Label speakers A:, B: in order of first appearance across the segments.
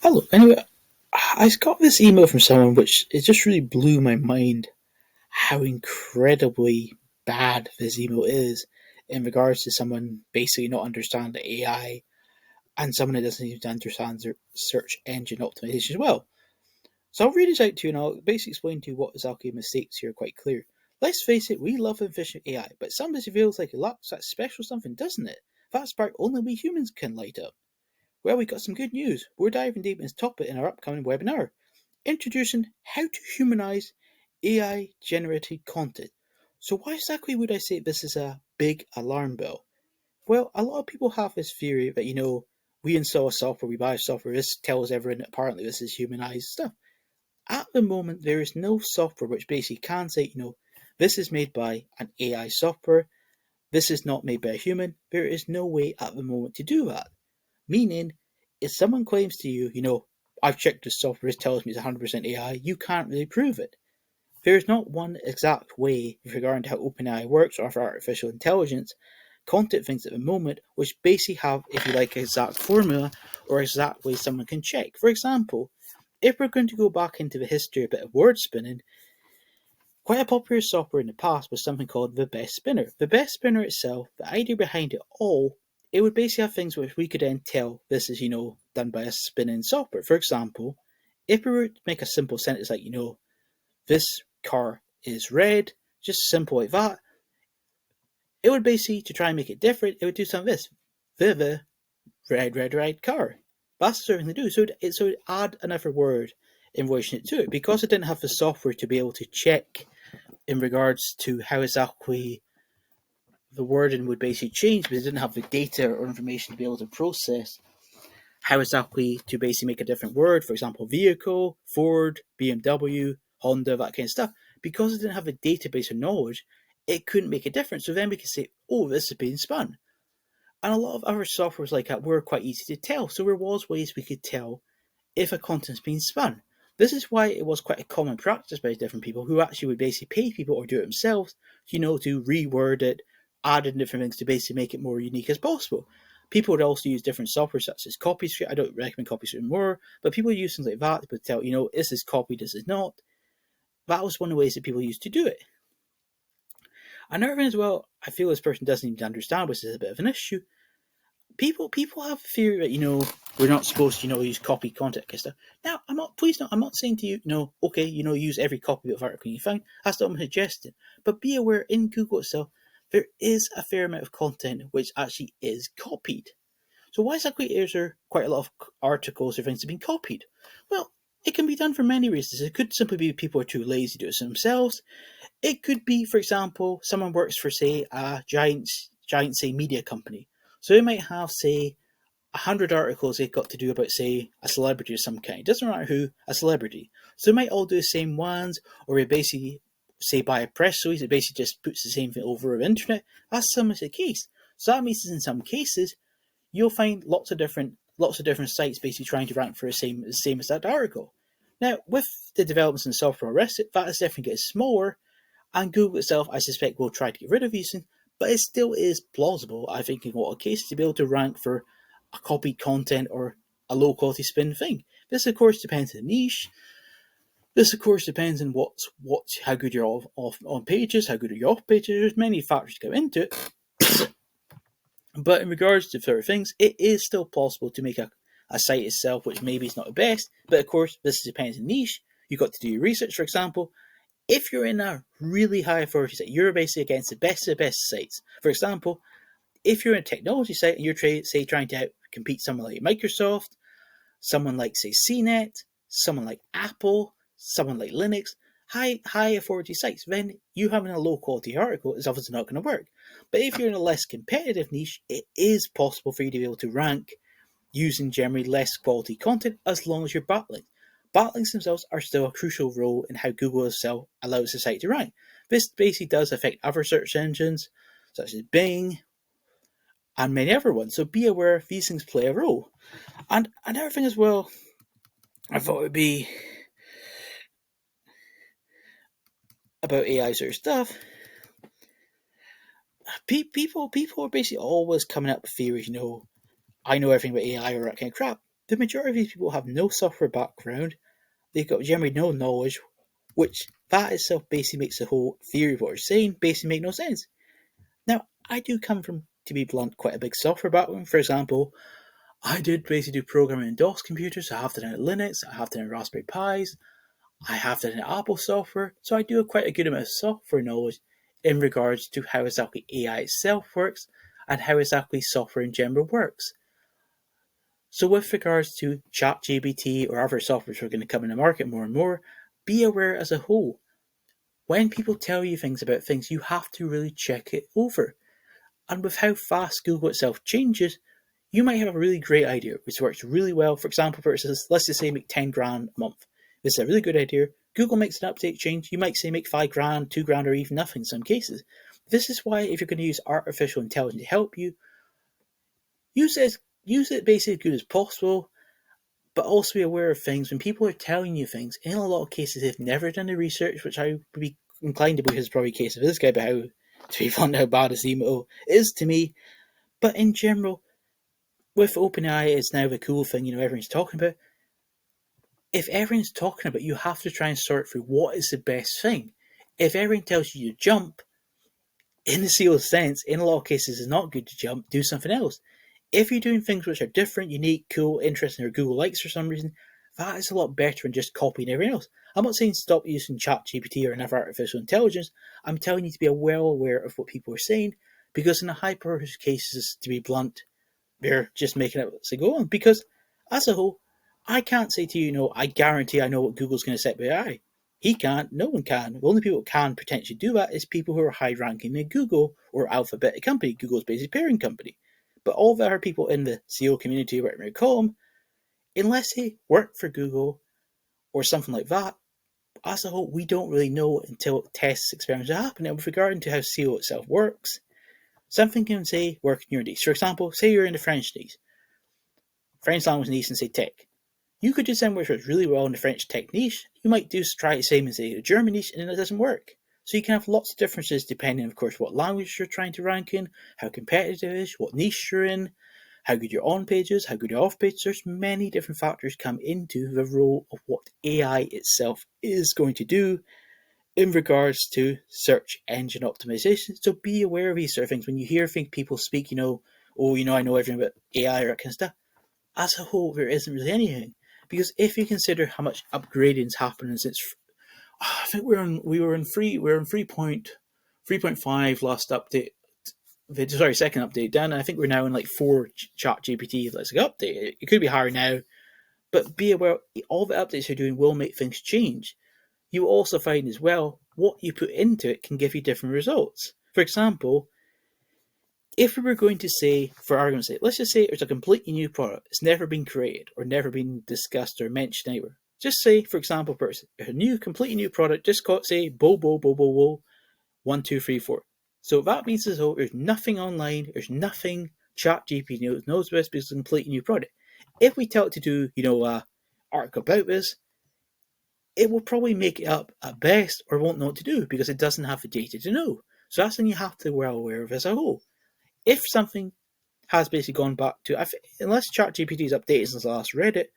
A: Hello. Anyway, I got this email from someone which it just really blew my mind how incredibly bad this email is in regards to someone basically not understanding AI and someone that doesn't even understand their search engine optimization as well. So I'll read this out to you and I'll basically explain to you what exactly mistakes here are quite clear. Let's face it, we love efficient AI, but sometimes it feels like it lacks that special something, doesn't it? That spark only we humans can light up. Well, we got some good news. We're diving deep into this topic in our upcoming webinar, introducing how to humanize AI generated content. So, why exactly would I say this is a big alarm bell? Well, a lot of people have this theory that, we install a software, we buy a software, this tells everyone that apparently this is humanized stuff. At the moment, there is no software which basically can say, this is made by an AI software, this is not made by a human. There is no way at the moment to do that. Meaning, if someone claims to you, I've checked the software, it tells me it's 100% AI, you can't really prove it. There is not one exact way with regard to how Open A.I works or for artificial intelligence content things at the moment, which basically have, if you like, an exact formula or exact way someone can check. For example, if we're going to go back into the history of a bit of word spinning, quite a popular software in the past was something called the Best Spinner. The Best Spinner itself, the idea behind it all, it would basically have things which we could then tell this is, done by a spinning software. For example, if we were to make a simple sentence like, this car is red, just simple like that, it would basically, to try and make it different, it would do something like this. The red car. That's the sort of thing to do. So it add another word in relation to it. Because it didn't have the software to be able to check in regards to how exactly the wording would basically change, because it didn't have the data or information to be able to process how exactly to basically make a different word, for example, vehicle, Ford, BMW, Honda, that kind of stuff. Because it didn't have a database of knowledge, it couldn't make a difference. So then we could say, oh, this is being spun. And a lot of other softwares like that were quite easy to tell. So there was ways we could tell if a content's been spun. This is why it was quite a common practice by different people who actually would basically pay people or do it themselves, to reword it, add in different things to basically make it more unique as possible. People would also use different software such as CopyScript. I don't recommend CopyScript more, but people use things like that to tell, this is copied, this is not. That was one of the ways that people used to do it. Another thing as well, I feel this person doesn't even understand, which is a bit of an issue. People have a theory that we're not supposed to use copy content and stuff. Now I'm not saying to you okay use every copy of article you find. That's not what I'm suggesting. But be aware in Google itself there is a fair amount of content which actually is copied. So why exactly is there quite a lot of articles or things that have been copied? Well, it can be done for many reasons. It could simply be people are too lazy to do it themselves. It could be, for example, someone works for, say, a giant, say, media company. So they might have, say, 100 articles they've got to do about, say, a celebrity of some kind. It doesn't matter who, a celebrity. So they might all do the same ones, or they basically, say, buy a press release, it basically just puts the same thing over the internet. That's sometimes the case. So that means in some cases, you'll find lots of different sites basically trying to rank for the same as that article. Now, with the developments in software rest, that is definitely getting smaller, and Google itself, I suspect, will try to get rid of these things, but it still is plausible, I think, in a lot of cases, to be able to rank for a copied content or a low quality spin thing. This, of course, depends on the niche. This, of course, depends on how good you're off on pages, how good are you off pages. There's many factors to go into it. But in regards to further things, it is still possible to make a site itself, which maybe is not the best. But of course, this depends on niche. You've got to do your research, for example. If you're in a really high authority site, you're basically against the best of the best sites. For example, if you're in a technology site and you're trying to compete someone like Microsoft, someone like say CNET, someone like Apple, someone like Linux, high authority sites, then you having a low quality article is obviously not going to work. But if you're in a less competitive niche, it is possible for you to be able to rank using generally less quality content as long as you're backlinks. Backlinks themselves are still a crucial role in how Google itself allows the site to rank. This basically does affect other search engines, such as Bing and many other ones. So be aware these things play a role. And another thing as well, I thought it would be about AI sort of stuff. People are basically always coming up with theories. I know everything about AI or that kind of crap. the majority of these people have no software background, they've got generally no knowledge, which that itself basically makes the whole theory of what you're saying basically make no sense. Now, I do come from, to be blunt, quite a big software background. For example, I did basically do programming in DOS computers, I have done it in Linux, I have done it in Raspberry Pis, I have done it in Apple software, so I do have quite a good amount of software knowledge in regards to how exactly AI itself works and how exactly software in general works. So with regards to ChatGPT or other softwares that are going to come in the market more and more, be aware as a whole. When people tell you things about things, you have to really check it over. And with how fast Google itself changes, you might have a really great idea which works really well. For example, versus let's just say make 10 grand a month. This is a really good idea. Google makes an update change. You might say make 5 grand, 2 grand, or even nothing in some cases. This is why if you're going to use artificial intelligence to help you, use it basically as good as possible, but also be aware of things when people are telling you things. In a lot of cases, they've never done the research, which I would be inclined to believe is probably the case of this guy, but how to be blunt, how bad his email is to me. But in general, with OpenAI, it's now the cool thing, everyone's talking about. If everyone's talking about it, you have to try and sort through what is the best thing. If everyone tells you to jump, in the SEO sense, in a lot of cases, it's not good to jump, do something else. If you're doing things which are different, unique, cool, interesting, or Google likes for some reason, that is a lot better than just copying everyone else. I'm not saying stop using ChatGPT or another artificial intelligence. I'm telling you to be well aware of what people are saying, because in the high purpose cases, to be blunt, they're just making it as they go on. Because as a whole, I can't say to you, I guarantee I know what Google's going to set by AI. He can't, no one can. The only people who can potentially do that is people who are high ranking in Google or Alphabet company, Google's basic parent company. But all the other people in the SEO community, whatever you call them, unless they work for Google or something like that, as a whole, we don't really know until tests, experiments happen. And with regard to how SEO itself works, something can say work in your niche. For example, say you're in the French niche, French language niche, and say tech. You could do something which works really well in the French tech niche. You might try the same in, say, the German niche, and it doesn't work. So you can have lots of differences depending, of course, what language you're trying to rank in, how competitive it is, what niche you're in, how good your on page is, how good your off page is. There's many different factors come into the role of what AI itself is going to do in regards to search engine optimization. So be aware of these sort of things. When you hear people speak, I know everything about AI or that kind of stuff. As a whole, there isn't really anything. Because if you consider how much upgrading's happened since, I think we're in 3.5 last update. Sorry, second update down. And I think we're now in like 4 Chat GPT. Let's go update. It could be higher now, but be aware all the updates you're doing will make things change. You will also find as well what you put into it can give you different results. For example, if we were going to say, for argument's sake, let's just say it's a completely new product. It's never been created or never been discussed or mentioned anywhere. Just say, for example, a completely new product, just call it, say, bo, 1, 2, 3, 4. So that means as though there's nothing online, there's nothing ChatGPT knows about this because it's a completely new product. If we tell it to do, a article about this, it will probably make it up at best or won't know what to do because it doesn't have the data to know. So that's something you have to be well aware of as a whole. If something has basically gone back to, unless ChatGPT is updated since I last read it,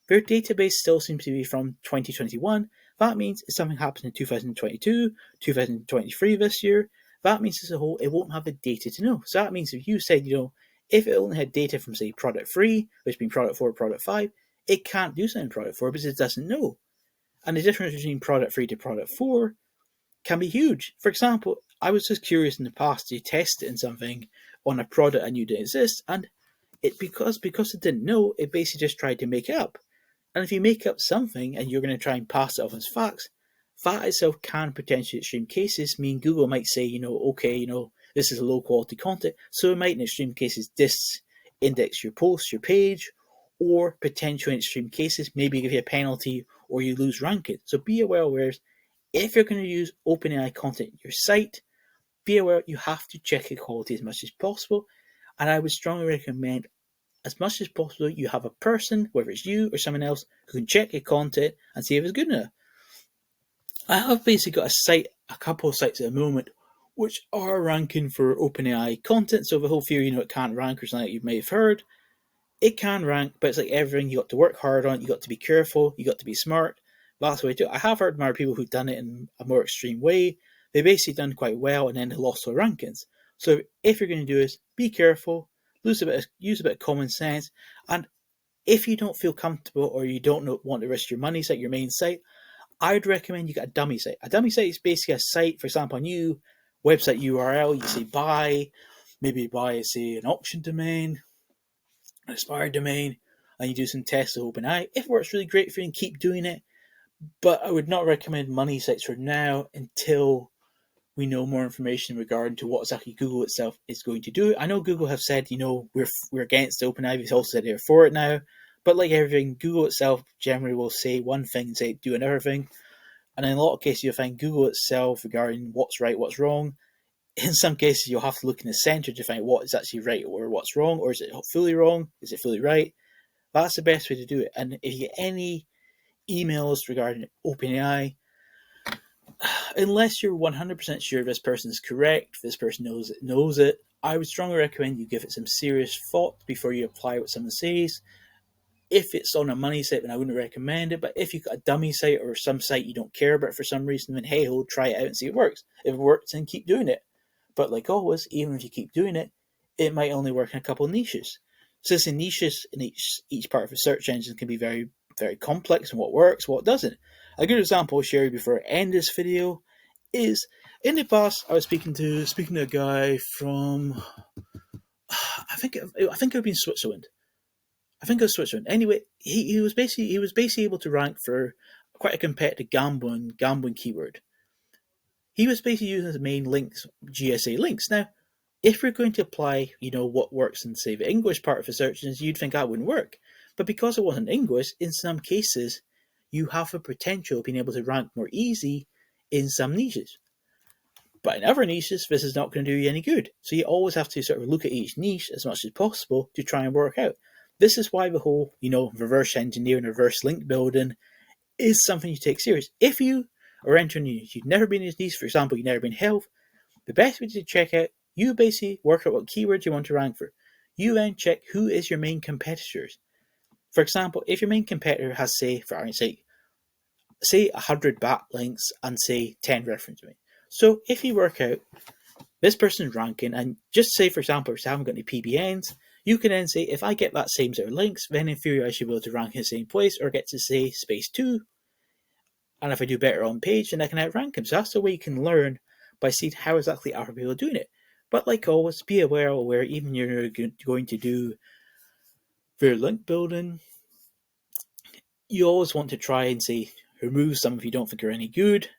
A: their database still seems to be from 2021. That means if something happens in 2022, 2023 this year, that means as a whole, it won't have the data to know. So that means if you said, if it only had data from, say, product 3, which being product 4, product 5, it can't do something in product 4 because it doesn't know. And the difference between product 3 to product 4 can be huge. For example, I was just curious in the past to test it in something on a product I knew didn't exist, and because it didn't know, it basically just tried to make it up. And if you make up something and you're going to try and pass it off as facts, that itself can potentially, in extreme cases, mean Google might say, okay, this is low quality content, so it might, in extreme cases, disindex your post, your page, or potentially, in extreme cases, maybe give you a penalty or you lose ranking. So be aware, if you're going to use OpenAI content in your site, be aware you have to check the quality as much as possible. And I would strongly recommend, as much as possible, you have a person, whether it's you or someone else, who can check your content and see if it's good enough. I have basically got a couple of sites at the moment, which are ranking for OpenAI content. So the whole theory, it can't rank or something like you may have heard. It can rank, but it's like everything. You got to work hard on it. You got to be careful. You got to be smart. That's the way to do it. I have heard more people who've done it in a more extreme way. They basically done quite well and then they lost their rankings. So if you're going to do this, be careful. Use a bit of common sense, and if you don't feel comfortable or you don't want to risk your money at your main site, I'd recommend you get a dummy site. A dummy site is basically a site, for example, a new website URL. You say maybe buy, say, an auction domain, an expired domain, and you do some tests with Open A.I. If it works really great for you, and keep doing it. But I would not recommend money sites for now until we know more information regarding to what exactly Google itself is going to do. I know Google have said, we're against OpenAI. It's also said they're for it now. But like everything, Google itself generally will say one thing and say do another thing. And in a lot of cases, you'll find Google itself regarding what's right, what's wrong. In some cases, you'll have to look in the center to find what is actually right or what's wrong, or is it fully wrong? Is it fully right? That's the best way to do it. And if you get any emails regarding OpenAI, unless you're 100% sure this person is correct, this person knows it, I would strongly recommend you give it some serious thought before you apply what someone says. If it's on a money site, then I wouldn't recommend it. But if you've got a dummy site or some site you don't care about for some reason, then hey ho, try it out and see if it works. If it works, then keep doing it. But like always, even if you keep doing it, it might only work in a couple of niches. Since the niches in each part of a search engine can be very, very complex and what works, what doesn't. A good example I'll share you before I end this video is in the past I was speaking to a guy from I think it would be Switzerland. I think it was Switzerland. Anyway, he was basically able to rank for quite a competitive gambling keyword. He was basically using the main links, GSA links. Now, if we're going to apply, what works in say the English part of the search engines, you'd think that wouldn't work. But because it wasn't English, in some cases, you have the potential of being able to rank more easy in some niches. But in other niches, this is not going to do you any good. So you always have to sort of look at each niche as much as possible to try and work out. This is why the whole, reverse engineering, reverse link building is something you take serious. If you are entering a niche, you've never been in this niche, for example, you've never been health, the best way to check out, you basically work out what keywords you want to rank for. You then check who is your main competitors. For example, if your main competitor has, say, for argument's sake, say 100 backlinks and say 10 reference links. So if you work out this person's ranking and just say, for example, if you haven't got any PBNs, you can then say, if I get that same sort of links, then in theory I should be able to rank in the same place or get to say space 2. And if I do better on page, then I can outrank them. So that's the way you can learn by seeing how exactly other people are doing it. But like always, be aware, even you're going to do their link building, you always want to try and say, remove some if you don't think are any good.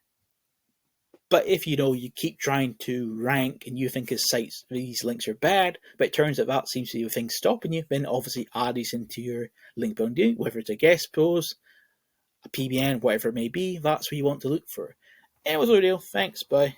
A: But if you keep trying to rank and you think these links are bad, but it turns out that seems to be the thing stopping you, then obviously add these into your link building, whether it's a guest post, a PBN, whatever it may be, that's what you want to look for. Anyway, that's the video. Thanks, bye.